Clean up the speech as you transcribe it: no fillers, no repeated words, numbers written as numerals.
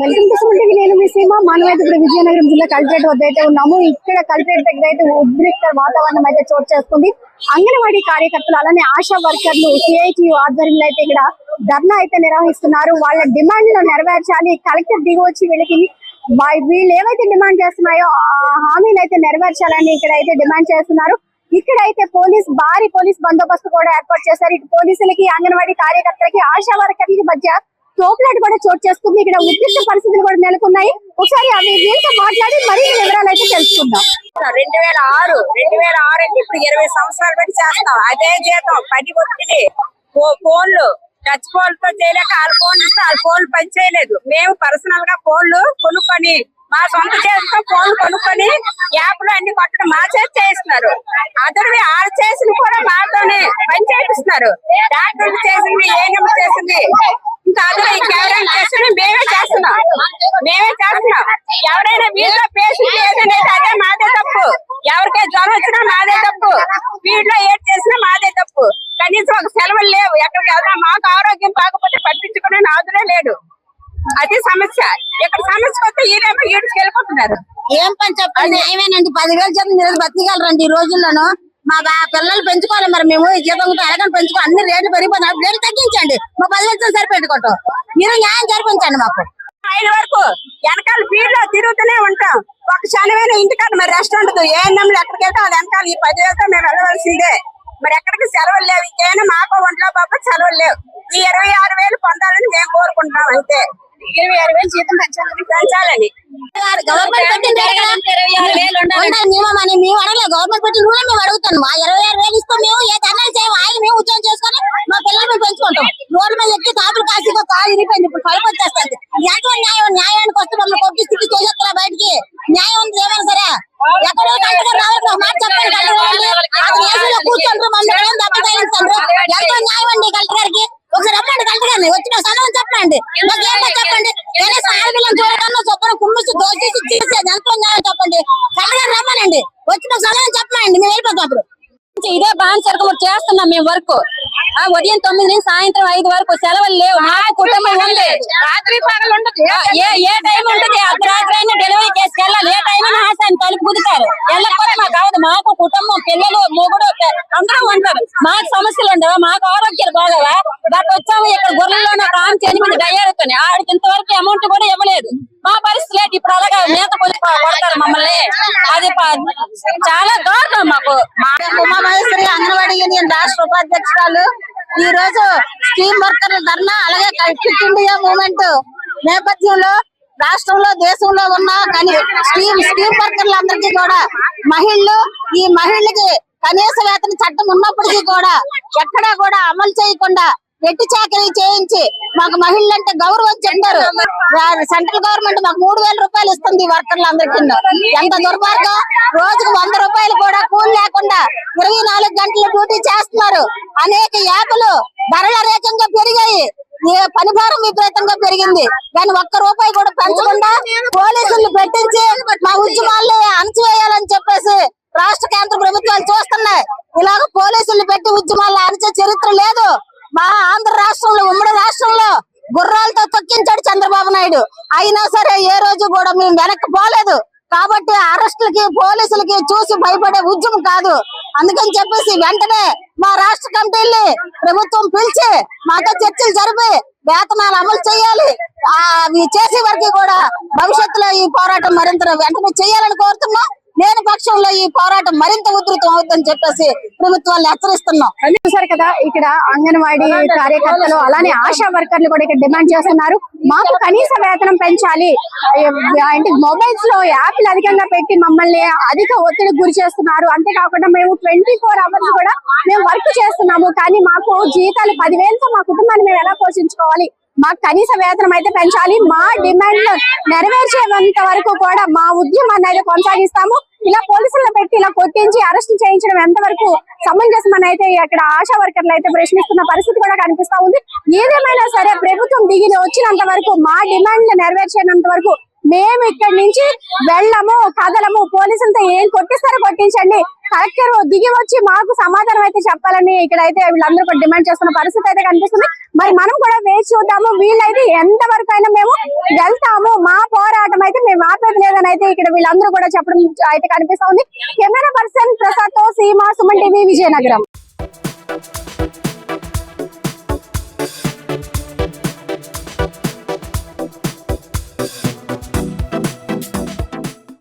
Welcome to Suman TV. నేను మీ సీమ. మనమైతే ఇప్పుడు విజయనగరం జిల్లా కలెక్టరేట్ వద్ద అయితే ఉన్నాము. ఇక్కడ కలెక్టరేట్ దగ్గర అయితే ఉద్రిక్త వాతావరణం అయితే చోటు చేసుకుంది. అంగన్వాడీ కార్యకర్తలు అలానే ఆశా వర్కర్లు సిఐటియు ఆధ్వర్యంలో అయితే ఇక్కడ ధర్నా అయితే నిర్వహిస్తున్నారు. వాళ్ళ డిమాండ్లు నెరవేర్చాలి, కలెక్టర్ దిగి వచ్చి వీళ్ళకి వీళ్ళు ఏవైతే డిమాండ్ చేస్తున్నాయో ఆ హామీలు అయితే నెరవేర్చాలని ఇక్కడ అయితే డిమాండ్ చేస్తున్నారు. ఇక్కడ అయితే భారీ పోలీస్ బందోబస్తు కూడా ఏర్పాటు చేశారు. ఇటు పోలీసులకి, అంగన్వాడీ కార్యకర్తలకి, ఆశా వర్కర్లకి మధ్య తోపులాట కూడా చోటు చేసుకుంది. ఇక్కడ ఉద్రిక్త పరిస్థితులు కూడా నెలకొన్నాయి. ఒకసారి అవి వీళ్ళతో మాట్లాడి మరిన్ని వివరాలు అయితే తెలుసుకుందాం. 2006 అంటే ఇప్పుడు 20 సంవత్సరాలు బట్టి చేస్తాం. అదే జీతం 10 ఒత్తిడి ఫోన్లు టచ్ ఫోన్లతో చేయలేక వాళ్ళ ఫోన్లు ఇస్తే వాళ్ళ ఫోన్లు పని చేయలేదు. మేము పర్సనల్ గా ఫోన్లు కొనుక్కొని మా సొంత చేతితో ఫోన్లు కొనుక్కొని యాప్లు అన్ని కొట్టడం మా చేతి చేస్తున్నారు. అదర్వి వాళ్ళు చేసిన కూడా మాతోనే పని చేపిస్తున్నారు. డాక్టర్లు చేసింది, ఏఎన్ఎం చేసింది, ఇంకా అదర్ ఇంకెవరైనా చేసింది మేమే చేస్తున్నాం. ఎవరైనా వీళ్ళలో పేషెంట్ ఏదైనా అదే మాదే తప్పు. ఎవరికే జ్వరం వచ్చినా మాదే తప్పు. వీటిలో ఏది చేసినా మాదే తప్పు. కనీసం ఒక సెలవులు లేవు. ఎక్కడికి వెళ్దాం మాకు ఆరోగ్యం బాగపోతే పట్టించుకునే నాదురే లేడు. అది సమస్య. ఇక్కడ సమస్య వస్తే ఈడేమో ఈడ్చుకు వెళ్ళిపోతున్నారు. ఏం పని చెప్పండి, ఏమేనండి 10,000 జీతం మీరు బతికగలరండి ఈ రోజుల్లోనూ. మా పిల్లలు పెంచుకోవాలి, మరి మేము జీతం ఎలాగని పెంచుకోవాలి. అన్ని రేట్లు పెరిగిపోతాయి, రేట్లు తగ్గించండి. మా 10,000 సరిపెట్టుకుంటాం. మీరు న్యాయం జరిపించండి మాకు. 5 వరకు వెనకాల ఫీల్డ్ లో తిరుగుతూనే ఉంటాం. ఒక క్షణమైన ఇంటికాడ మరి రెస్ట్ ఉండదు. ఏఎన్ఎంలు ఎక్కడికి వెళ్తే వాళ్ళ వెనకాల ఈ 10,000తో మేము వెళ్ళవలసిందే. మరి ఎక్కడికి సెలవులు లేవు. ఇంకేనా మాకు ఒంట్లో బాబు సెలవులు లేవు. ఈ 26,000 పొందాలని మేము కోరుకుంటున్నాం. అంతే 26,000 జీతం పెంచాలని. గవర్నమెంట్ పెట్టిన నియమం మేము అడగలేదు. గవర్నమెంట్ పెట్టిన రూల్ మేము అడుగుతాను. మా 26,000 ఇస్తాం. మేము ఏ ధర్నాలు చేయము. ఆయన మేము ఉద్యోగం చేసుకొని మా పిల్లలు మేము పెంచుకుంటాం. రోడ్డు మీద ఎక్కి తాపులు కాసి కాలు ఇరిపోయింది. ఇప్పుడు పైపు వచ్చేస్తుంది. ఎంతో న్యాయానికి వస్తే మమ్మల్ని కొట్టి స్థితి చేసేస్తారా బయటికి? న్యాయం ఉంది ఏమైనా సరే. ఎక్కడో కలెక్టర్ రావాలి, మాట చెప్పండి. కలెక్టర్ కూర్చుంటారు, మమ్మల్ని ఏం దెబ్బతాయించండి. ఎంతో న్యాయం అండి కలెక్టర్ గారికి. ఒకసారి రమ్మండి కలెక్టర్ గారిని, వచ్చిన సలహా చెప్పండి. మాకు ఏంటో చెప్పండి. కనీసం ఆడపిల్లని చూడకుండా చొప్పున కుమ్మిసి దోచేసి చేసేది ఎంతో న్యాయం చెప్పండి. కలెక్టర్ గారు రమ్మనండి, వచ్చిన సలహా చెప్పండి. మేము వెళ్ళిపోతాం. అప్పుడు ఇదే బానిసరకం చేస్తున్నాం మేము వర్క్. ఉదయం 9 నుంచి సాయంత్రం 5 వరకు సెలవులు లేవు. మా కుటుంబం ఉంది. రాత్రి పగలు ఉండదు. ఏ టైం ఉంటుంది. అర్ధరాత్రి అయినా డెలివరీ కేసుకి వెళ్ళాలి. ఏ టైం అయినా హాసాన్ని తలుపు కుదుతారు. వెళ్ళకపోతే మాకు అవదు. మాకు కుటుంబం, పిల్లలు, మొగుడు అందరూ ఉంటారు. మాకు సమస్యలు ఉండవా? మాకు ఆరోగ్యాలు బాగవా? గత వచ్చాము ఇక్కడ గొర్రెల్లోనే ఒక ఆమె 8 డయ్యారుతుంది. ఆడికి ఇంతవరకు అమౌంట్ కూడా ఇవ్వలేదు. మా పరిస్థితి లేదు. ఇప్పుడు అలాగా మేత కొడతారు మమ్మల్ని. అది చాలా దారుణం. మాకు ఉమామహేశ్వరి అంగన్వాడీ యూనియన్ రాష్ట్ర ఉపాధ్యక్షురాలు ఈ రోజు స్కీమ్ వర్కర్ల ధర్నా, అలాగే క్విట్ ఇండియా మూవ్మెంట్ నేపథ్యంలో రాష్ట్రంలో, దేశంలో ఉన్న స్కీమ్ వర్కర్లందరికీ కూడా ఈ మహిళలకి కనీస వేతన చట్టం ఉన్నప్పటికీ కూడా ఎక్కడా కూడా అమలు చేయకుండా వెట్టి చాకరీ చేయించి మాకు మహిళలంటే గౌరవం చెప్తారు. సెంట్రల్ గవర్నమెంట్ మాకు 3,000 రూపాయలు ఇస్తుంది వర్కర్లందరికీ. ఎంత దుర్మార్గం. రోజుకు 100 రూపాయలు కూడా కూలి లేకుండా 24 గంటలు డ్యూటీ చేస్తున్నారు. అనేక యాప్లు ధరల రేఖంగా పెరిగాయి. పని భారం విపరీతంగా పెరిగింది. కానీ 1 రూపాయి కూడా పెంచకుండా పోలీసులు పెట్టించి మా ఉద్యమాల్ని అణచివేయాలని చెప్పేసి రాష్ట్ర కేంద్ర ప్రభుత్వాలు చూస్తున్నాయి. ఇలాగ పోలీసులు పెట్టి ఉద్యమాలను అణచే చరిత్ర లేదు. మా ఆంధ్ర రాష్ట్రంలో, ఉమ్మడి రాష్ట్రంలో గుర్రాలతో తొక్కించాడు చంద్రబాబు నాయుడు. అయినా సరే ఏ రోజు కూడా మేము వెనక్కి పోలేదు. కాబట్టి అరెస్టులకి, పోలీసులకి చూసి భయపడే ఉద్యమం కాదు. అందుకని చెప్పేసి వెంటనే మా రాష్ట్ర కమిటీల్ని ప్రభుత్వం పిలిచి మాతో చర్చలు జరిపి వేతనాలు అమలు చేయాలి. అవి చేసే వరకు కూడా భవిష్యత్తులో ఈ పోరాటం మరింత వెంటనే చేయాలని కోరుతున్నాం. లేని పక్షంలో ఈ పోరాటం మరింత ఉధృతం అవుతుందని చెప్పేసి ప్రభుత్వాన్ని హెచ్చరిస్తున్నాం. చూసారు కదా, ఇక్కడ అంగన్వాడీ కార్యకర్తలు అలానే ఆశా వర్కర్లు కూడా ఇక్కడ డిమాండ్ చేస్తున్నారు. మాకు కనీస వేతనం పెంచాలి. అంటే మొబైల్స్ లో యాప్లు అధికంగా పెట్టి మమ్మల్ని అధిక ఒత్తిడికి గురి చేస్తున్నారు. అంతేకాకుండా మేము 24 అవర్స్ కూడా మేము వర్క్ చేస్తున్నాము. కానీ మాకు జీతాలు 10,000తో మా కుటుంబాన్ని మేము ఎలా పోషించుకోవాలి? మాకు కనీస వేతనం అయితే పెంచాలి. మా డిమాండ్ నెరవేర్చేంత వరకు కూడా మా ఉద్యమాన్ని అయితే కొనసాగిస్తాము. ఇలా పోలీసులను పెట్టి ఇలా కొట్టించి అరెస్ట్ చేయించడం ఎంతవరకు సమంజసమని అయితే అక్కడ ఆశా వర్కర్లు అయితే ప్రశ్నిస్తున్న పరిస్థితి కూడా కనిపిస్తా ఉంది. ఏదేమైనా సరే ప్రభుత్వం దిగి వచ్చినంత వరకు, మా డిమాండ్ నెరవేర్చేంత వరకు మేము ఇక్కడి నుంచి వెళ్ళము, కదలము. పోలీసులతో ఏం కొట్టిస్తారో కొట్టించండి. కలెక్టర్ దిగి వచ్చి మాకు సమాధానం అయితే చెప్పాలని ఇక్కడైతే వీళ్ళందరూ కూడా డిమాండ్ చేస్తున్న పరిస్థితి అయితే కనిపిస్తుంది. మరి మనం కూడా వేచి చూద్దాము. వీళ్ళైతే ఎంత వరకు అయినా మేము వెళ్తాము, అయితే ఇక్కడ వీళ్ళందరూ కూడా చెప్పడం అయితే కనిపిస్తోంది. కెమెరా పర్సన్ ప్రసాద్ తో సీమా, సుమన్ టీవీ, విజయనగరం.